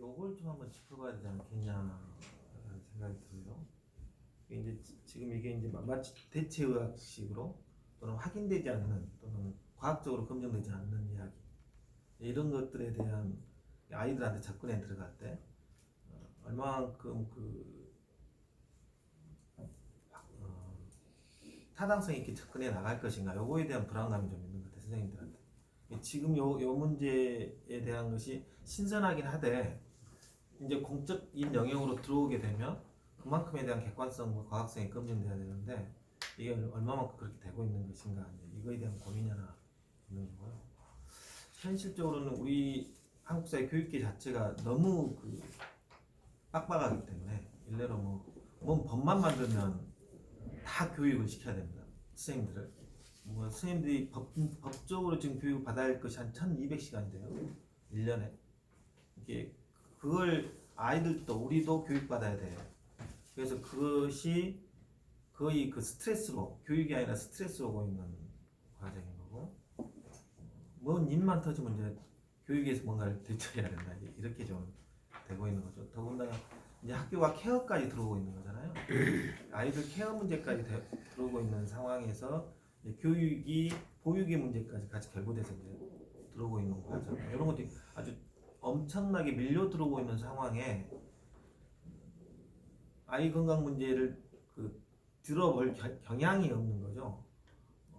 요걸 좀 한번 짚어봐야 되지 않겠냐라는 생각이 들어요. 이제 지금 이게 이제 마치 대체의학식으로 또는 확인되지 않는 또는 과학적으로 검증되지 않는 이야기, 이런 것들에 대한 아이들한테 접근에 들어갈 때 얼마만큼 타당성 있게 접근해 나갈 것인가, 요거에 대한 불안감이 좀 있는 것 같아요, 선생님들한테. 지금 요 문제에 대한 것이 신선하긴 하되 이제 공적인 영역으로 들어오게 되면 그만큼에 대한 객관성과 과학성이 검증돼야 되는데 이게 얼마만큼 그렇게 되고 있는 것인가, 이거에 대한 고민이 하나 있는 거고요. 현실적으로는 우리 한국 사회 교육계 자체가 너무 빡빡하기 때문에, 일례로 뭔 법만 만들면 다 교육을 시켜야 됩니다. 선생님들을. 선생님들이 법적으로 지금 교육을 받아야 할 것이 한 1200시간인데요. 1년에. 이게 그걸 아이들도 우리도 교육받아야 돼요. 그래서 그것이 거의 스트레스로, 교육이 아니라 스트레스로 오고 있는 과정인 거고, 뭔 일만 터지면 이제 교육에서 뭔가를 대처해야 된다, 이렇게 좀 되고 있는 거죠. 더군다나 이제 학교가 케어까지 들어오고 있는 거잖아요. 아이들 케어 문제까지 들어오고 있는 상황에서 교육이 보육의 문제까지 같이 결부돼서 이제 들어오고 있는 과정, 이런 것들이 아주 엄청나게 밀려 들어오고 있는 상황에 아이 건강 문제를 들어볼 경향이 없는 거죠.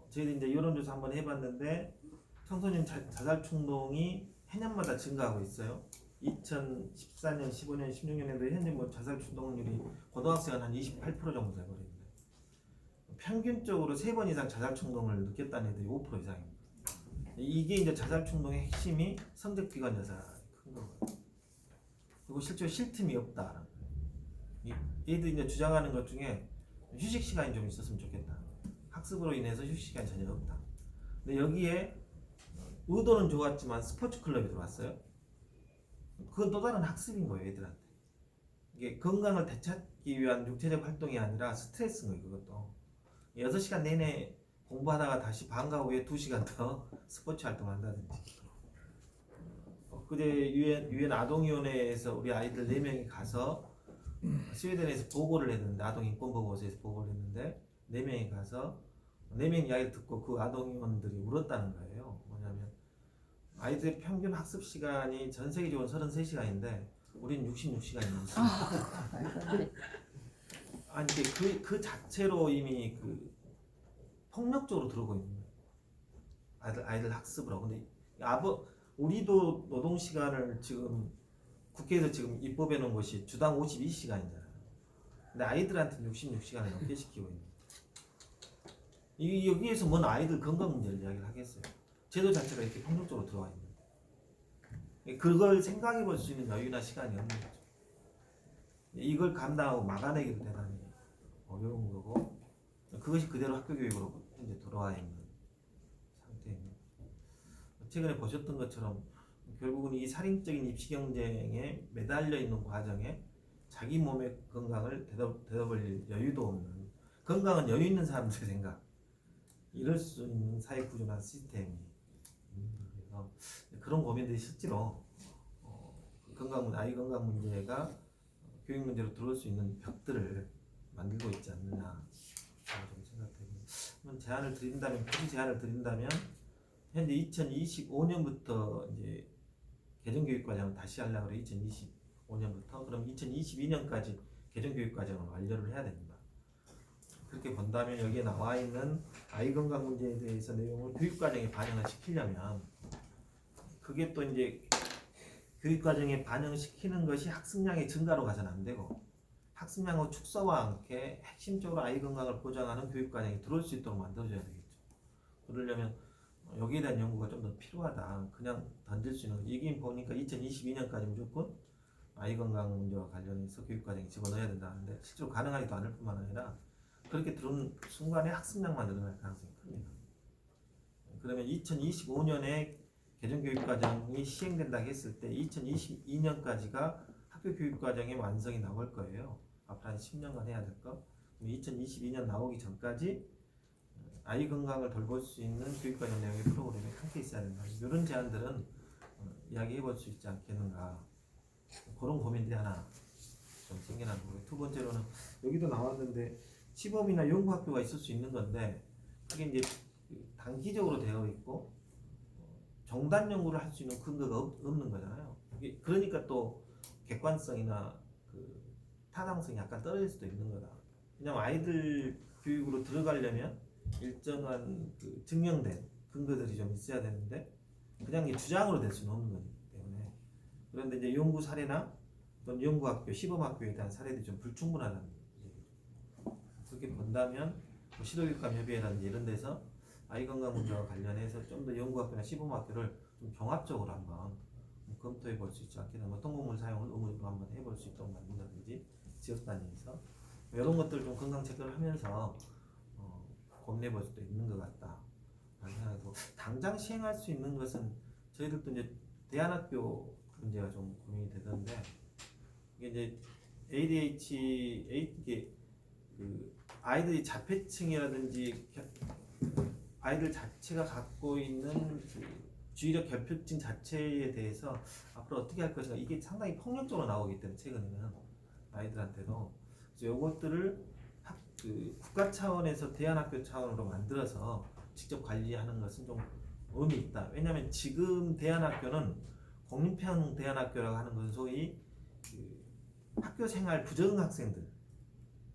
저희도 이제 여론조사 한번 해봤는데 청소년 자살 충동이 해년마다 증가하고 있어요. 2014년, 15년, 16년에도 현재 자살 충동률이 고등학생은 한 28% 정도 되거든요. 평균적으로 3번 이상 자살 충동을 느꼈다는 애들이 5% 이상입니다. 이게 이제 자살 충동의 핵심이 성적 비관 여사가 큰 거고요. 그리고 실제로 쉴 틈이 없다라는 거예요. 얘들이 이제 주장하는 것 중에 휴식 시간이 좀 있었으면 좋겠다. 학습으로 인해서 휴식 시간이 전혀 없다. 근데 여기에 의도는 좋았지만 스포츠 클럽이 들어왔어요. 그건 또 다른 학습인 거예요, 애들한테. 이게 건강을 되찾기 위한 육체적 활동이 아니라 스트레스인 거예요, 그것도. 6시간 내내 공부하다가 다시 방과 후에 2시간 더 스포츠 활동을 한다든지. 그제 유엔 아동위원회에서 우리 아이들 4명이 가서 스웨덴에서 보고를 했는데, 아동인권보고서에서 보고를 했는데 4명이 가서 4명 이야기를 듣고 그 아동위원들이 울었다는 거예요. 뭐냐면 아이들의 평균 학습 시간이 전 세계적으로 33시간인데 우리는 66시간이 넘습니다. 아니 그 자체로 이미 폭력적으로 들어오고 있는 거예요. 아이들 학습을 하고. 근데 우리도 노동 시간을 지금 국회에서 지금 입법해 놓은 것이 주당 52시간이잖아요. 근데 아이들한테는 66시간을 넘게 시키고 있는 거예요. 여기에서 뭔 아이들 건강 문제를 이야기를 하겠어요. 제도 자체가 이렇게 폭력적으로 들어와 있는데 그걸 생각해 볼 수 있는 여유나 시간이 없는 거죠. 이걸 감당하고 막아내기도 대단히 어려운 거고, 그것이 그대로 학교 교육으로 현재 돌아와 있는 상태입니다. 최근에 보셨던 것처럼 결국은 이 살인적인 입시 경쟁에 매달려 있는 과정에 자기 몸의 건강을 되돌릴 여유도 없는, 건강은 여유 있는 사람들의 생각, 이럴 수 있는 사회 구조나 시스템이 그래서 그런 고민들이 실제로 아이 건강 문제가 교육 문제로 들어올 수 있는 벽들을 만들고 있지 않느냐 좀 생각되고, 굳이 제안을 드린다면 현재 2025년부터 이제 개정교육과정을 다시 하려고 해요. 2025년부터. 그럼 2022년까지 개정교육과정을 완료를 해야 됩니다. 그렇게 본다면 여기에 나와 있는 아이 건강 문제에 대해서 내용을 교육과정에 반영을 시키려면, 그게 또 이제 교육과정에 반영시키는 것이 학습량의 증가로 가서는 안 되고, 학습량의 축소와 함께 핵심적으로 아이 건강을 보장하는 교육과정이 들어올 수 있도록 만들어줘야 되겠죠. 그러려면 여기에 대한 연구가 좀 더 필요하다. 그냥 던질 수 있는 거. 이게 보니까 2022년까지 무조건 아이 건강 문제와 관련해서 교육과정에 집어넣어야 된다는데, 실제로 가능하지도 않을 뿐만 아니라 그렇게 들은 순간에 학습량만 늘어날 가능성이 큽니다. 그러면 2025년에 개정교육과정이 시행된다 했을 때 2022년까지가 학교 교육과정의 완성이 나올 거예요. 앞으로 한 10년간 해야 될 거. 2022년 나오기 전까지 아이 건강을 돌볼 수 있는 교육과정 내용의 프로그램이 함께 있어야 된다. 이런 제안들은 이야기해 볼 수 있지 않겠는가 그런 고민들이 하나 좀 생겨나는 거예요. 두 번째로는 여기도 나왔는데 시범이나 연구학교가 있을 수 있는 건데 그게 이제 단기적으로 되어 있고 정단 연구를 할 수 있는 근거가 없는 거잖아요. 그러니까 또 객관성이나 그 타당성이 약간 떨어질 수도 있는 거다. 왜냐면 아이들 교육으로 들어가려면 일정한 그 증명된 근거들이 좀 있어야 되는데 그냥 이게 주장으로 될 수는 없는 거기 때문에 그런데 이제 연구 사례나 또는 연구학교, 시범학교에 대한 사례들이 좀 불충분하다는 얘기죠. 그렇게 본다면 뭐 시도교육감협의회라든지 이런 데서 아이 건강 문제와 관련해서 좀 더 연구학교나 시범학교를 좀 종합적으로 한번 검토해 볼 수 있지 않겠나. 뭐 통곡물 사용을 의무적으로 한번 해볼 수 있도록 만든다든지 지역 단위에서 이런 것들 좀 건강 체크를 하면서 고민해 볼 수도 있는 것 같다. 생각하고 당장 시행할 수 있는 것은 저희들도 이제 대안학교 문제가 좀 고민이 되던데 이게 이제 이게 그 아이들이 자폐층이라든지 아이들 자체가 갖고 있는 그 주의력 결핍증 자체에 대해서 앞으로 어떻게 할 것인가 이게 상당히 폭력적으로 나오기 때문에 최근에는 아이들한테도 그래서 이것들을 국가 차원에서 대안학교 차원으로 만들어서 직접 관리하는 것은 좀 의미 있다. 왜냐하면 지금 대안학교는 공립형 대안학교라고 하는 건 소위 그 학교 생활 부적응 학생들,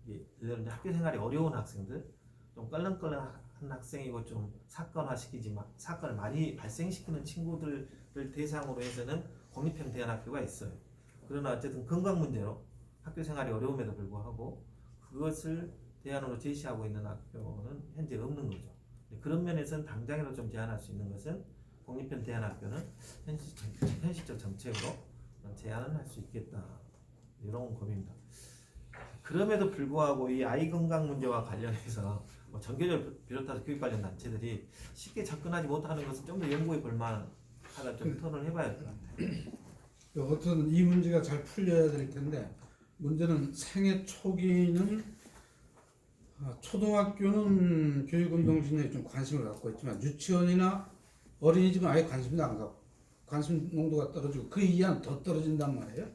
예를 들어 학교 생활이 어려운 학생들, 좀 껄렁껄렁한 학생이고 좀 사건화시키지만 사건을 많이 발생시키는 친구들을 대상으로 해서는 공립형 대안학교가 있어요. 그러나 어쨌든 건강 문제로 학교 생활이 어려움에도 불구하고 그것을 대안으로 제시하고 있는 학교는 현재 없는 거죠. 그런 면에서는 당장이라도 좀 제한할 수 있는 것은 공립형 대안학교는 현실적 정책으로 제한은 할 수 있겠다. 이런 고민입니다. 그럼에도 불구하고 이 아이 건강 문제와 관련해서 뭐 전교조를 비롯해서 교육 관련 단체들이 쉽게 접근하지 못하는 것은 좀 더 연구해 볼 만하다. 좀 토론을 해봐야 될 것 같아요. 어떤 이 문제가 잘 풀려야 될 텐데 문제는 생애 초기는 초등학교는 교육운동신에 좀 관심을 갖고 있지만 유치원이나 어린이집은 아예 관심도 안 갖고 관심 농도가 떨어지고 그 이하는 더 떨어진단 말이에요.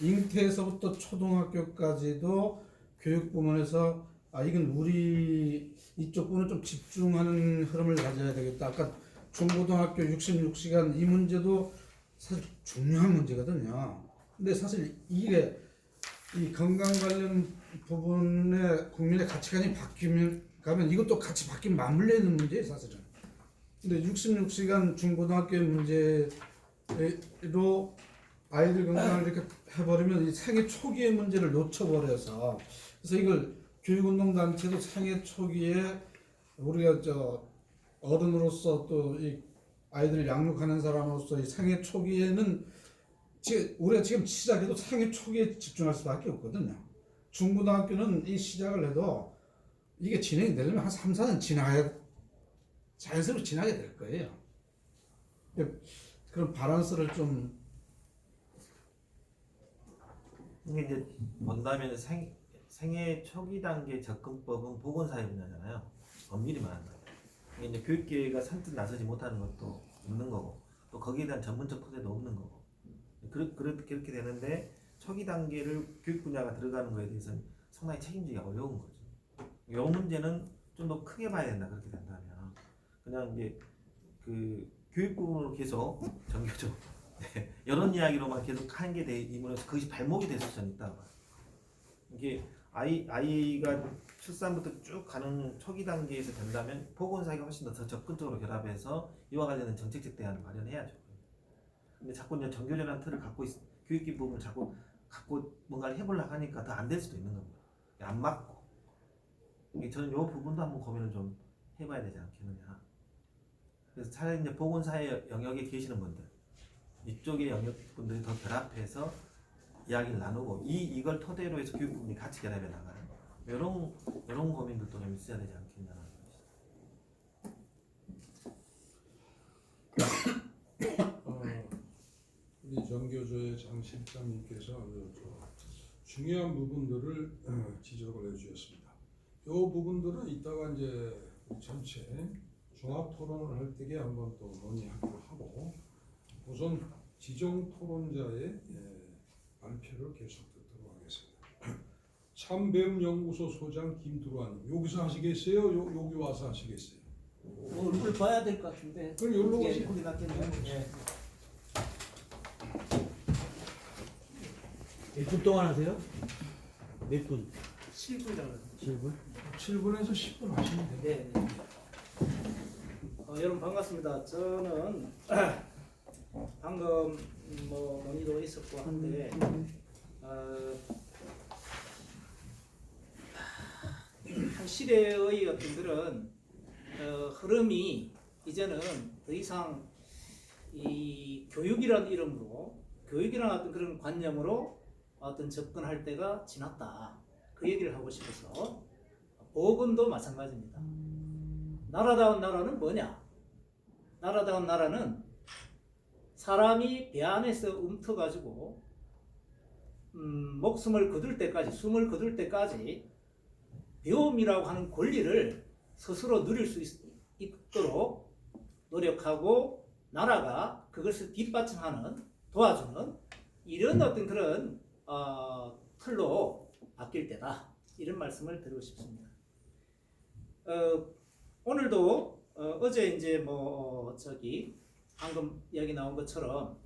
잉태에서부터 초등학교까지도 교육부문에서 이건 우리 이쪽 부는 좀 집중하는 흐름을 가져야 되겠다. 아까 중고등학교 66시간 이 문제도 사실 중요한 문제거든요. 근데 사실 이게 이 건강 관련 부분에 국민의 가치관이 가면 이것도 같이 바뀌면 맞물려 있는 문제예요, 사실은. 근데 66시간 중고등학교 문제로 아이들 건강을 이렇게 해버리면 이 생애 초기의 문제를 놓쳐버려서 그래서 이걸 교육운동단체도 생애 초기에 우리가 어른으로서 또 이 아이들을 양육하는 사람으로서 이 생애 초기에는 우리가 지금 시작해도 생애 초기에 집중할 수밖에 없거든요. 중고등학교는 이 시작을 해도 이게 진행이 되려면 한 3, 4년 자연스럽게 지나게 될 거예요. 그런 바란스를 좀 이게 이제 본다면 생애 초기 단계 접근법은 보건사회 분야잖아요. 엄밀히 말한다면. 이게 이제 교육계가 선뜻 나서지 못하는 것도 있는 거고, 또 거기에 대한 전문적 토대도 없는 거고. 그렇게 되는데 초기 단계를 교육 분야가 들어가는 거에 대해서는 상당히 책임지기가 어려운 거죠. 이 문제는 좀 더 크게 봐야 된다. 그렇게 된다면 그냥 이제 그 교육 부분으로 계속 전교조 이런 이야기로만 계속 하는 게 되면서 그것이 발목이 될 수는 있다. 이게 아이가 출산부터 쭉 가는 초기 단계에서 된다면 보건사회가 훨씬 더 적극적으로 결합해서 이와 관련된 정책적 대안을 마련해야죠. 근데 자꾸 이제 정교조라는 틀을 교육기 부분을 자꾸 갖고 뭔가를 해보려고 하니까 더 안 될 수도 있는 겁니다. 안 맞고. 저는 이 부분도 한번 고민을 좀 해봐야 되지 않겠느냐. 그래서 차라리 이제 보건사회 영역에 계시는 분들, 이쪽의 영역분들이 더 결합해서 이야기를 나누고 이걸 토대로 해서 교육 부분이 같이 결합해 나가는 이런 고민들도 좀 있어야 되지 않겠냐는 것이죠. 우리 정교조의 장 실장님께서 중요한 부분들을 지적을 해주셨습니다. 이 부분들은 이따가 이제 전체 종합 토론을 할 때에 한번 또 논의하기로 하고 우선 지정 토론자의 발표를 계속 듣도록 하겠습니다. 참배움연구소 소장 김두루아님 여기서 하시겠어요? 여기 와서 하시겠어요? 얼굴 봐야 될 것 같은데. 그럼 여기로 예, 오시죠. 거기 낫겠네요. 몇 분 동안 하세요? 몇 분? 7분 정도. 7분? 7분에서 10분 하시면 돼요. 네. 여러분 반갑습니다. 저는 방금 뭐 논의도 있었고 한데 한 시대의 어떤 그런 흐름이 이제는 더 이상 이 교육이라는 이름으로 교육이라는 어떤 그런 관념으로 어떤 접근할 때가 지났다. 그 얘기를 하고 싶어서 복음도 마찬가지입니다. 나라다운 나라는 뭐냐? 나라다운 나라는 사람이 배 안에서 움터가지고 목숨을 거둘 때까지 숨을 거둘 때까지 배움이라고 하는 권리를 스스로 누릴 수 있도록 노력하고 나라가 그것을 뒷받침하는 도와주는 이런 어떤 그런 틀로 바뀔 때다 이런 말씀을 드리고 싶습니다. 오늘도 어제 이제 뭐 저기 방금 이야기 나온 것처럼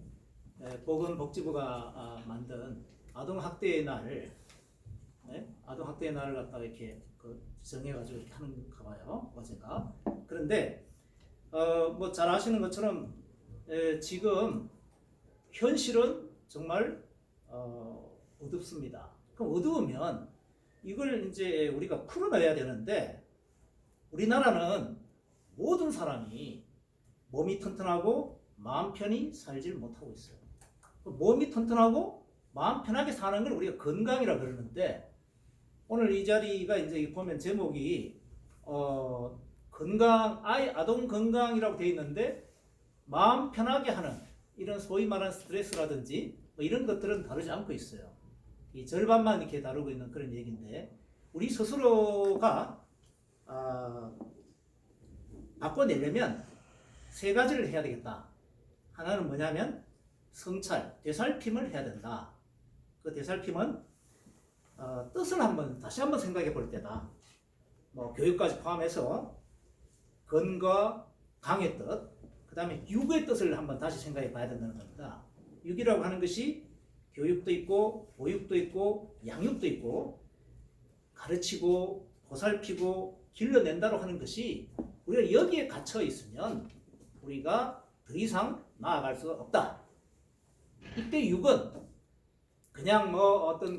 보건복지부가 만든 아동학대의 날, 아동학대의 날을 갖다가 이렇게 정해가지고 이렇게 하는가 봐요 어제가. 그런데 뭐 잘 아시는 것처럼 지금 현실은 정말 어둡습니다. 그럼 어두우면 이걸 이제 우리가 풀어내야 되는데 우리나라는 모든 사람이 몸이 튼튼하고 마음 편히 살질 못하고 있어요. 몸이 튼튼하고 마음 편하게 사는 걸 우리가 건강이라 그러는데 오늘 이 자리가 이제 보면 제목이 건강 아동 건강이라고 되어 있는데 마음 편하게 하는 이런 소위 말하는 스트레스라든지 뭐 이런 것들은 다루지 않고 있어요. 이 절반만 이렇게 다루고 있는 그런 얘기인데 우리 스스로가 바꿔내려면 세 가지를 해야 되겠다. 하나는 뭐냐면 성찰, 되살핌을 해야 된다. 그 되살핌은 뜻을 다시 한번 생각해 볼 때다. 뭐 교육까지 포함해서 건과 강의 뜻, 그 다음에 육의 뜻을 한번 다시 생각해 봐야 된다는 겁니다. 육이라고 하는 것이 교육도 있고 보육도 있고 양육도 있고 가르치고 보살피고 길러낸다고 하는 것이 우리가 여기에 갇혀 있으면 우리가 더 이상 나아갈 수가 없다. 이때 육은 그냥 뭐 어떤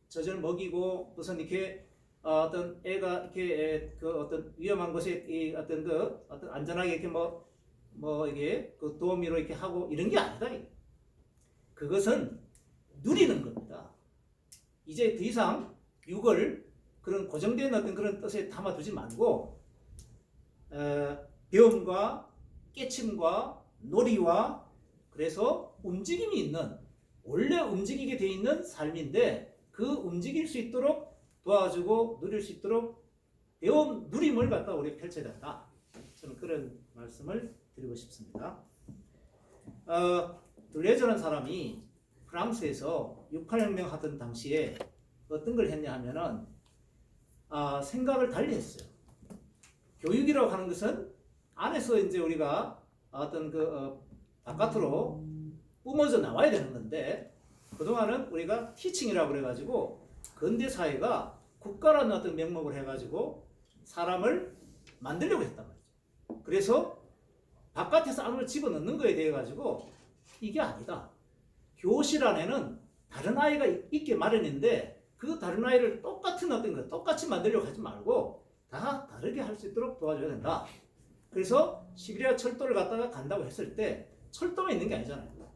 젖을 먹이고 무슨 이렇게 어떤 애가 이렇게 어떤 위험한 곳에 어떤 안전하게 이렇게 뭐 이게 도우미로 이렇게 하고 이런 게 아니다. 그것은 누리는 겁니다. 이제 더 이상 육을 그런 고정된 어떤 그런 뜻에 담아두지 말고 배움과 깨침과 놀이와 그래서 움직임이 있는 원래 움직이게 돼 있는 삶인데 그 움직일 수 있도록 도와주고 누릴 수 있도록 배움 누림을 갖다 우리가 펼쳐야 된다. 저는 그런 말씀을 드리고 싶습니다. 둘레저라는 사람이 프랑스에서 6.8혁명 하던 당시에 어떤 걸 했냐 하면은 생각을 달리 했어요. 교육이라고 하는 것은 안에서 이제 우리가 어떤 바깥으로 뿜어져 나와야 되는 건데 그동안은 우리가 티칭이라고 그래가지고 근대 사회가 국가라는 어떤 명목을 해가지고 사람을 만들려고 했단 말이죠. 그래서 바깥에서 아무를 집어넣는 거에 대해 가지고 이게 아니다. 교실 안에는 다른 아이가 있게 마련인데 그 다른 아이를 똑같은 어떤 거 똑같이 만들려고 하지 말고 다 다르게 할 수 있도록 도와줘야 된다. 그래서 시베리아 철도를 갖다가 간다고 했을 때 철도만 있는 게 아니잖아요.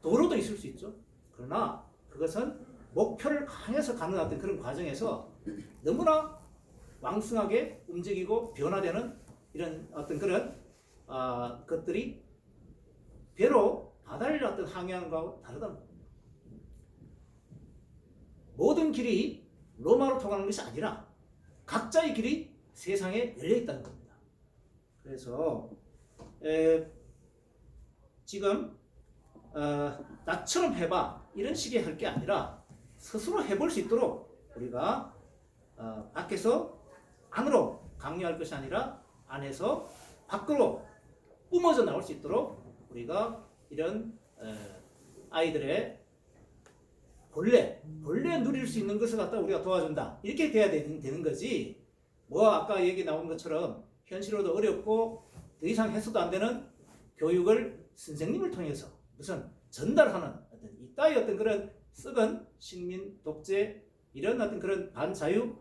도로도 있을 수 있죠. 그러나 그것은 목표를 향해서 가는 어떤 그런 과정에서 너무나 왕성하게 움직이고 변화되는 이런 어떤 그런 것들이 배로 바다를 어떤 항해하는 다르다. 모든 길이 로마로 통하는 것이 아니라 각자의 길이 세상에 열려 있다는 겁니다. 그래서 지금 나처럼 해봐 이런 식의 할 게 아니라 스스로 해볼 수 있도록 우리가 밖에서 안으로 강요할 것이 아니라 안에서 밖으로 뿜어져 나올 수 있도록 우리가 이런 아이들의 본래 누릴 수 있는 것을 갖다 우리가 도와준다 이렇게 돼야 되는 거지. 뭐 아까 얘기 나온 것처럼 현실로도 어렵고 더 이상 해서도 안 되는 교육을 선생님을 통해서 무슨 전달하는 어떤 이따위 어떤 그런 썩은 식민 독재 이런 어떤 그런 반자유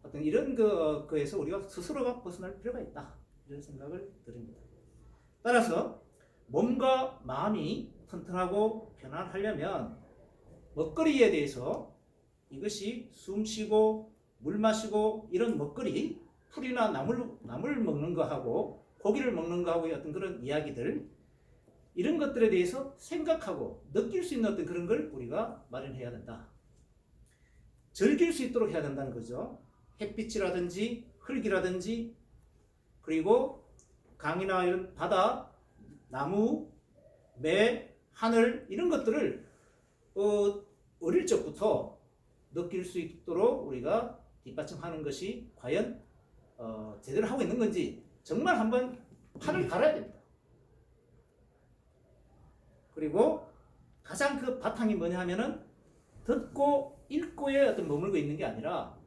어떤 이런 거에서 우리가 스스로가 벗어날 필요가 있다 이런 생각을 드립니다. 따라서 몸과 마음이 튼튼하고 편안하려면 먹거리에 대해서 이것이 숨 쉬고 물 마시고 이런 먹거리 풀이나 나물 먹는 거하고 고기를 먹는 거하고의 어떤 그런 이야기들 이런 것들에 대해서 생각하고 느낄 수 있는 어떤 그런 걸 우리가 마련해야 된다. 즐길 수 있도록 해야 된다는 거죠. 햇빛이라든지 흙이라든지 그리고 강이나 이런 바다, 나무, 매, 하늘 이런 것들을 어릴 적부터 느낄 수 있도록 우리가 뒷받침하는 것이 과연 제대로 하고 있는 건지 정말 한번 판을 갈아야 됩니다. 그리고 가장 그 바탕이 뭐냐 하면은 듣고 읽고에 어떤 머물고 있는 게 아니라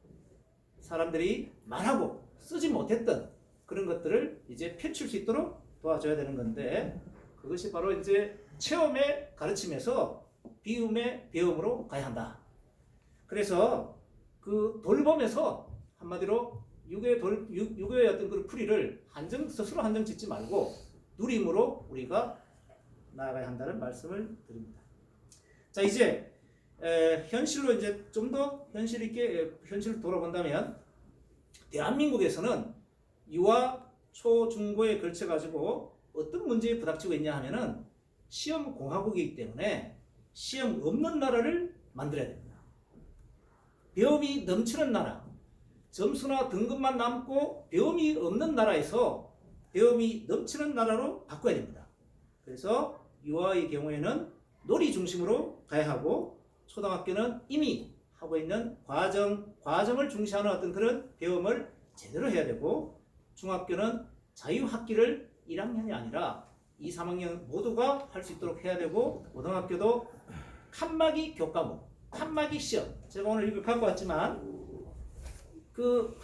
사람들이 말하고 쓰지 못했던 그런 것들을 이제 펼칠 수 있도록 도와줘야 되는 건데 그것이 바로 이제 체험의 가르침에서 비움의 배움으로 가야 한다. 그래서 그 돌봄에서 한마디로 유교의 어떤 그 풀이를 스스로 한정 짓지 말고 누림으로 우리가 나아가야 한다는 말씀을 드립니다. 자 이제 현실로 이제 좀 더 현실 있게 현실을 돌아본다면 대한민국에서는 유아 초 중고에 걸쳐 가지고 어떤 문제에 부닥치고 있냐 하면은 시험 공화국이기 때문에 시험 없는 나라를 만들어야 됩니다. 배움이 넘치는 나라, 점수나 등급만 남고 배움이 없는 나라에서 배움이 넘치는 나라로 바꿔야 됩니다. 그래서 유아의 경우에는 놀이 중심으로 가야 하고 초등학교는 이미 하고 있는 과정을 중시하는 어떤 그런 배움을 제대로 해야 되고 중학교는 자유학기를 1학년이 아니라 2, 3학년 모두가 할 수 있도록 해야 되고 고등학교도 칸막이 교과목, 칸막이 시험 제가 오늘 이걸 갖고 왔지만 그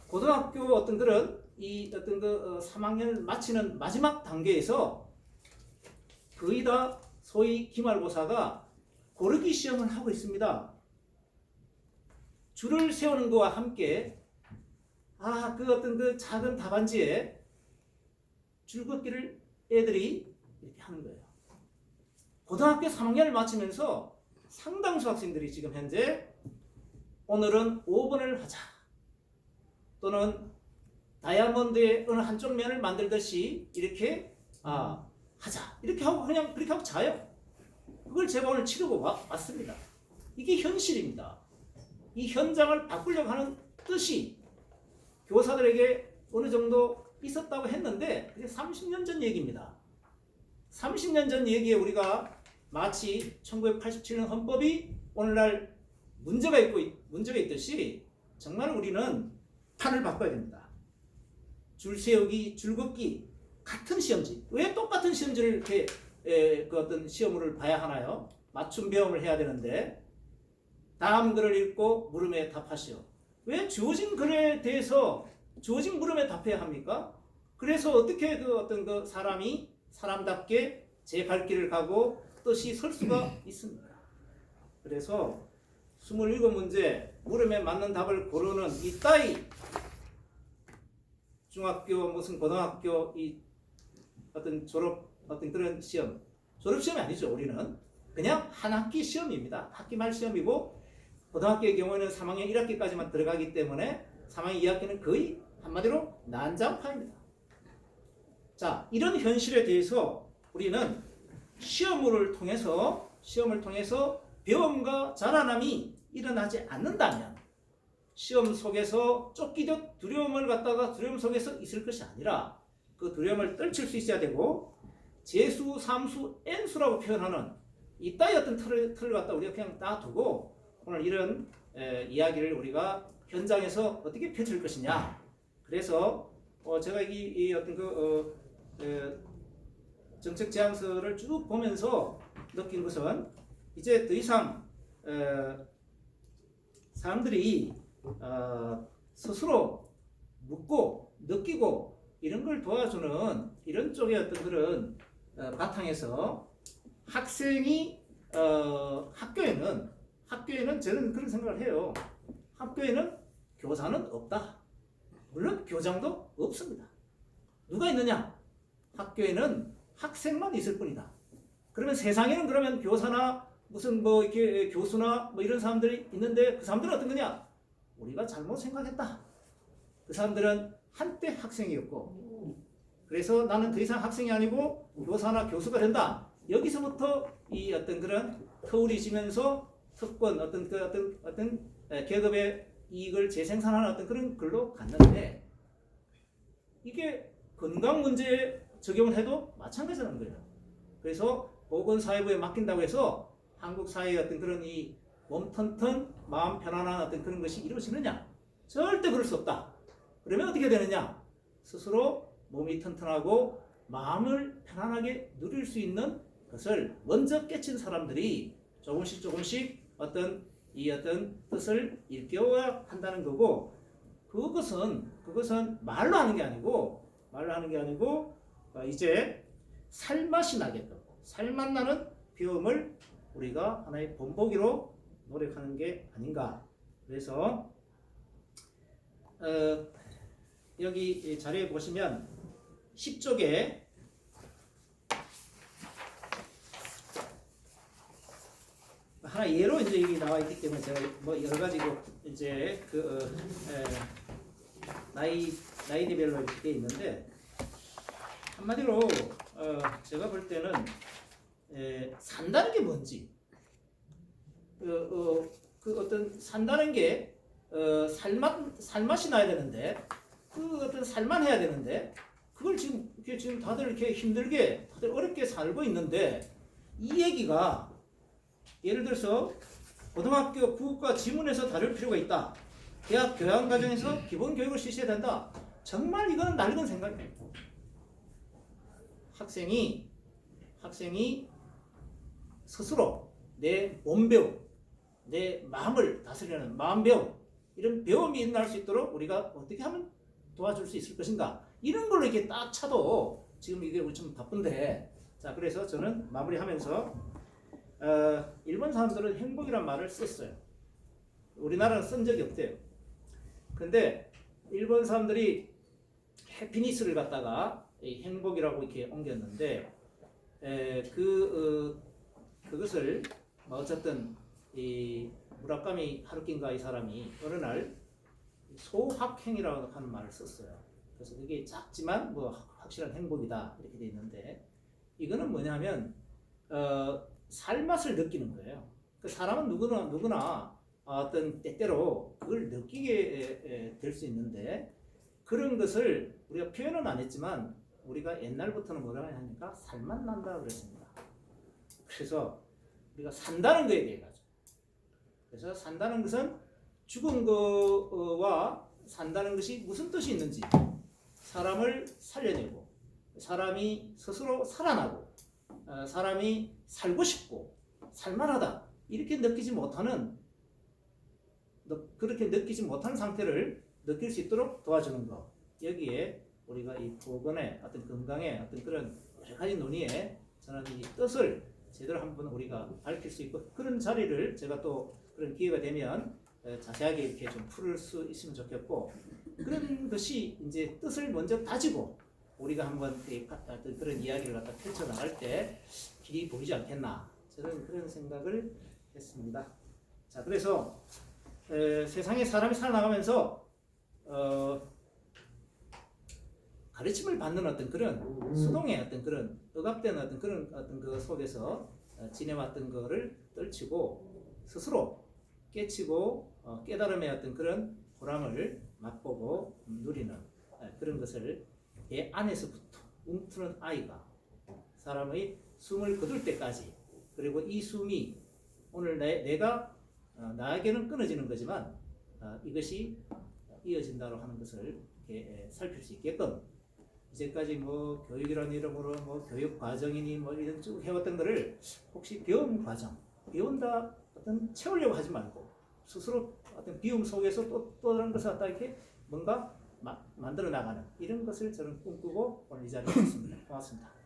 고등학교 어떤 그런 이 어떤 그 3학년을 마치는 마지막 단계에서 거의 다 소위 기말고사가 고르기 시험을 하고 있습니다. 줄을 세우는 것과 함께 그 어떤 그 작은 답안지에 줄긋기를 애들이 이렇게 하는 거예요. 고등학교 3학년을 마치면서 상당수 학생들이 지금 현재 오늘은 5번을 하자 또는 다이아몬드의 어느 한쪽 면을 만들듯이 이렇게 하자 이렇게 하고 그냥 그렇게 하고 자요. 그걸 제가 오늘 치르고 왔습니다. 이게 현실입니다. 이 현장을 바꾸려고 하는 뜻이 교사들에게 어느 정도 있었다고 했는데 그게 30년 전 얘기입니다. 30년 전 얘기에 우리가 마치 1987년 헌법이 오늘날 문제가 있듯이 정말 우리는 판을 바꿔야 됩니다. 줄 세우기, 줄 긋기 같은 시험지. 왜 똑같은 시험지를 이렇게 그 어떤 시험을 봐야 하나요? 맞춤 배움을 해야 되는데 다음 글을 읽고 물음에 답하시오. 왜 주어진 글에 대해서 주어진 물음에 답해야 합니까? 그래서 어떻게 그 어떤 그 사람이 사람답게 제 갈 길을 가고 뜻이 설 수가 있습니다. 그래서 27문제 물음에 맞는 답을 고르는 이따위 중학교 무슨 고등학교 이 어떤 졸업 어떤 그런 시험 졸업 시험이 아니죠. 우리는 그냥 한 학기 시험입니다. 학기 말 시험이고 고등학교의 경우에는 3학년 1학기까지만 들어가기 때문에 3학년 2학기는 거의 한마디로 난장판입니다. 자, 이런 현실에 대해서 우리는 시험을 통해서 배움과 자라남이 일어나지 않는다면 시험 속에서 쫓기듯 두려움을 갖다가 두려움 속에서 있을 것이 아니라 그 두려움을 떨칠 수 있어야 되고 재수, 삼수, n수라고 표현하는 이따위 어떤 틀을 갖다 우리가 그냥 놔두고 오늘 이런 이야기를 우리가 현장에서 어떻게 펼칠 것이냐. 그래서 제가 이 어떤 정책 제안서를 쭉 보면서 느낀 것은 이제 더 이상 사람들이 스스로 묻고 느끼고 이런 걸 도와주는 이런 쪽의 어떤 그런 바탕에서 학생이 학교에는 저는 그런 생각을 해요. 학교에는 교사는 없다. 물론 교장도 없습니다. 누가 있느냐? 학교에는 학생만 있을 뿐이다. 그러면 세상에는 그러면 교사나 무슨 뭐 이렇게 교수나 뭐 이런 사람들이 있는데 그 사람들은 어떤 거냐? 우리가 잘못 생각했다. 그 사람들은 한때 학생이었고 그래서 나는 더 이상 학생이 아니고 교사나 교수가 된다. 여기서부터 이 어떤 그런 터울이 지면서 특권 어떤 계급의 이익을 재생산하는 어떤 그런 글로 갔는데 이게 건강 문제에 적용을 해도 마찬가지라는 거예요. 그래서 보건사회부에 맡긴다고 해서 한국 사회의 어떤 그런 이 몸 튼튼 마음 편안한 어떤 그런 것이 이루어지느냐? 절대 그럴 수 없다. 그러면 어떻게 되느냐? 스스로 몸이 튼튼하고 마음을 편안하게 누릴 수 있는 것을 먼저 깨친 사람들이 조금씩 어떤 뜻을 일깨워야 한다는 거고 그것은 말로 하는 게 아니고 이제 살맛이 나게끔 살맛 나는 배움을 우리가 하나의 본보기로 노력하는 게 아닌가. 그래서 여기 자료에 보시면 10쪽에 하나 예로 이제 여기 나와 있기 때문에 제가 뭐 여러 가지 이제 나이대별로 이렇게 돼 있는데 한마디로 제가 볼 때는 산다는 게 뭔지 어떤 산다는 게 살맛이 나야 되는데 그 어떤 살만해야 되는데 그걸 지금 다들 이렇게 힘들게 다들 어렵게 살고 있는데 이 얘기가 예를 들어서 고등학교 국어과 지문에서 다룰 필요가 있다. 대학 교양 과정에서 기본 교육을 실시해야 된다. 정말 이거는 낡은 생각이에요. 학생이 스스로 내 몸 배움, 내 마음을 다스리는 마음 배움 이런 배움이 일어날 수 있도록 우리가 어떻게 하면 도와줄 수 있을 것인가 이런 걸로 이렇게 딱 차도 지금 이게 우리 좀 바쁜데 자 그래서 저는 마무리하면서 일본 사람들은 행복이란 말을 썼어요. 우리나라는 쓴 적이 없대요. 근데 일본 사람들이 해피니스를 갖다가 행복이라고 이렇게 옮겼는데 그것을 어쨌든 이 무라카미 하루키인가 이 사람이 어느 날 소확행이라고 하는 말을 썼어요. 그래서 그게 작지만 뭐 확실한 행복이다 이렇게 돼 있는데 이거는 뭐냐면 살맛을 느끼는 거예요. 그 사람은 누구나 어떤 때때로 그걸 느끼게 될 수 있는데 그런 것을 우리가 표현은 안 했지만 우리가 옛날부터는 뭐라고 하니까 살맛 난다 그랬습니다. 그래서 우리가 산다는 거에 대해 가지고 그래서 산다는 것은 죽은 거와 산다는 것이 무슨 뜻이 있는지 사람을 살려내고 사람이 스스로 살아나고 사람이 살고 싶고 살만하다 이렇게 그렇게 느끼지 못하는 상태를 느낄 수 있도록 도와주는 것 여기에 우리가 이 보건의 어떤 건강의 어떤 그런 여러 가지 논의에 저는 이 뜻을 제대로 한번 우리가 밝힐 수 있고 그런 자리를 제가 또 그런 기회가 되면 자세하게 이렇게 좀 풀을 수 있으면 좋겠고 그런 것이 이제 뜻을 먼저 다지고 우리가 한번 그런 이야기를 갖다 펼쳐 나갈 때 길이 보이지 않겠나 저는 그런 생각을 했습니다. 자 그래서 세상에 사람이 살아나가면서 가르침을 받는 어떤 그런 수동의 어떤 그런 억압된 어떤 그런 어떤 그 속에서 지내왔던 거를 떨치고 스스로 깨치고 깨달음의 어떤 그런 보람을 맛보고 누리는 그런 것을 애 안에서부터 움트는 아이가 사람의 숨을 거둘 때까지, 그리고 이 숨이 오늘 내가 나에게는 끊어지는 거지만 이것이 이어진다고 하는 것을 이렇게 살필 수 있게끔 이제까지 뭐 교육이라는 이름으로 뭐 교육 과정이니 뭐 이런 쭉 해왔던 거를 혹시 배움 과정, 배운다 어떤 채우려고 하지 말고 스스로 어떤 비움 속에서 또 다른 것을 갖다 이렇게 뭔가 만들어 나가는 이런 것을 저는 꿈꾸고 오늘 이 자리에 있습니다. 고맙습니다.